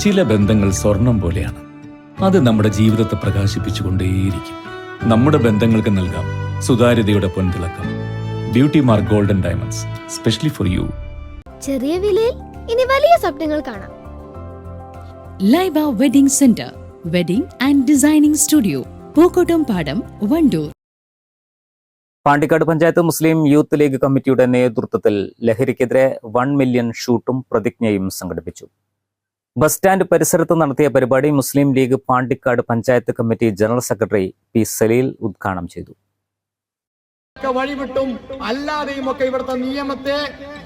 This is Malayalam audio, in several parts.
ചില ബന്ധങ്ങൾ സ്വർണം പോലെയാണ്. അത് നമ്മുടെ ജീവിതത്തെ പ്രകാശിപ്പിച്ചുകൊണ്ടേയിരിക്കും. നമ്മുടെ ബന്ധങ്ങൾക്ക് നൽകാം സുതാര്യതയുടെ പൊൻതിളക്കം. Beauty mark golden diamonds, specially for you. ചെറിയ വിലയിൽ ഇനി വലിയ സ്വപ്നങ്ങൾ കാണാം. Laiba wedding centre, wedding and designing studio, Pookkottam Padam, Wandoor. Pandikkad panchayat Muslim youth league കമ്മിറ്റിയുടെ നേതൃത്വത്തിൽ ലഹരിക്കെതിരെ 1 മില്യൺ ഷൂട്ടും പ്രതിജ്ഞയും സംഘടിപ്പിച്ചു. ബസ് സ്റ്റാൻഡ് പരിസരത്ത് നടത്തിയ പരിപാടി Muslim league Pandikkad panchayat committee general secretary P Saleel ഉദ്ഘാടനം ചെയ്തു. വഴിവിട്ടും അല്ലാതെയും ഒക്കെ ഇവിടുത്തെ നിയമത്തെ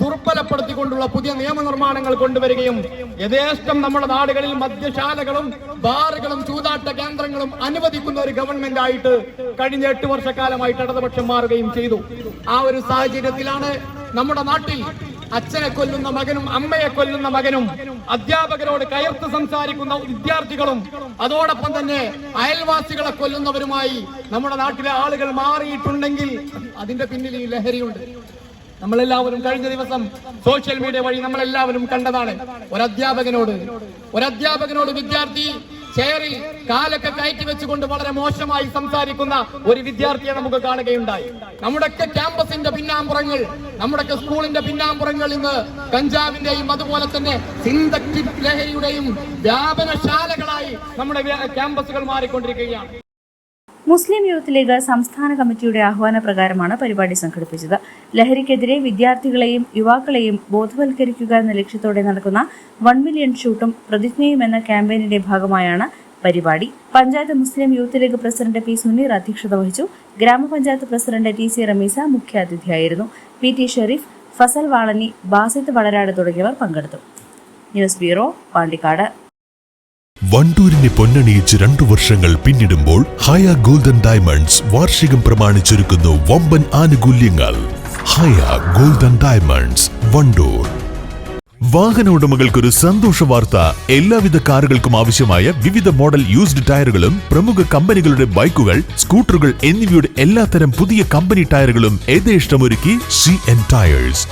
ദുർബലപ്പെടുത്തിക്കൊണ്ടുള്ള പുതിയ നിയമനിർമ്മാണങ്ങൾ കൊണ്ടുവരികയും യഥേഷ്ടം നമ്മുടെ നാടുകളിൽ മദ്യശാലകളും ബാറുകളും ചൂതാട്ട കേന്ദ്രങ്ങളും അനുവദിക്കുന്ന ഒരു ഗവൺമെന്റ് ആയിട്ട് കഴിഞ്ഞ 8 വർഷക്കാലമായിട്ട് ഇടതുപക്ഷം മാറുകയും ചെയ്തു. ആ ഒരു സാഹചര്യത്തിലാണ് നമ്മുടെ നാട്ടിൽ അച്ഛനെ കൊല്ലുന്ന മകനും അമ്മയെ കൊല്ലുന്ന മകനും അധ്യാപകരോട് കയർത്ത് സംസാരിക്കുന്ന വിദ്യാർത്ഥികളും അതോടൊപ്പം തന്നെ അയൽവാസികളെ കൊല്ലുന്നവരുമായി നമ്മുടെ നാട്ടിലെ ആളുകൾ മാറിയിട്ടുണ്ടെങ്കിൽ അതിന്റെ പിന്നിൽ ഈ ലഹരിയുണ്ട്. നമ്മളെല്ലാവരും കഴിഞ്ഞ ദിവസം സോഷ്യൽ മീഡിയ വഴി നമ്മളെല്ലാവരും കണ്ടതാണ്. ഒരധ്യാപകനോട് വിദ്യാർത്ഥി ചെയറിൽ കാലൊക്കെ കയറ്റി വെച്ചുകൊണ്ട് വളരെ മോശമായി സംസാരിക്കുന്ന ഒരു വിദ്യാർത്ഥിയെ നമുക്ക് കാണുകയുണ്ടായി. നമ്മുടെയൊക്കെ ക്യാമ്പസിന്റെ പിന്നാമ്പുറങ്ങൾ, നമ്മുടെയൊക്കെ സ്കൂളിന്റെ പിന്നാമ്പുറങ്ങൾ ഇന്ന് കഞ്ചാവിന്റെയും അതുപോലെ തന്നെ സിന്തറ്റിക് ലഹരിയുടെയും വ്യാപനശാലകളായി നമ്മുടെ ക്യാമ്പസുകൾ മാറിക്കൊണ്ടിരിക്കുകയാണ്. മുസ്ലിം യൂത്ത് ലീഗ് സംസ്ഥാന കമ്മിറ്റിയുടെ ആഹ്വാന പ്രകാരമാണ് പരിപാടി സംഘടിപ്പിച്ചത്. ലഹരിക്കെതിരെ വിദ്യാർത്ഥികളെയും യുവാക്കളെയും ബോധവൽക്കരിക്കുക എന്ന ലക്ഷ്യത്തോടെ നടക്കുന്ന 1 മില്യൺ ഷൂട്ടും പ്രതിജ്ഞയും എന്ന ക്യാമ്പയിനിന്റെ ഭാഗമായാണ് പരിപാടി. Panchayat Muslim youth league president P Suneer അധ്യക്ഷത വഹിച്ചു. ഗ്രാമപഞ്ചായത്ത് പ്രസിഡന്റ് TC റമീസ മുഖ്യാതിഥിയായിരുന്നു. PT ഷെരീഫ്, ഫസൽ വാളനി, ബാസിത്ത് വളരാട് തുടങ്ങിയവർ പങ്കെടുത്തു. News bureau, Pandikkad. വണ്ടൂരിനെ പൊന്നണിയിച്ച് 2 വർഷങ്ങൾ പിന്നിടുമ്പോൾ ഹയ ഗോൾഡൻ ഡയമണ്ട്സ് വാർഷികം പ്രമാണിച്ചൊരുക്കുന്നു വമ്പൻ ആനുകൂല്യങ്ങൾ. ഹയ ഗോൾഡൻ ഡയമണ്ട്സ്, വണ്ടൂർ. വാഹന ഉടമകൾക്കൊരു സന്തോഷ വാർത്ത. എല്ലാവിധ കാറുകൾക്കും ആവശ്യമായ വിവിധ മോഡൽ യൂസ്ഡ് ടയറുകളും പ്രമുഖ കമ്പനികളുടെ ബൈക്കുകൾ, സ്കൂട്ടറുകൾ എന്നിവയുടെ എല്ലാത്തരം പുതിയ കമ്പനി ടയറുകളും യഥേഷ്ടമൊരുക്കി CN ടയേഴ്സ്.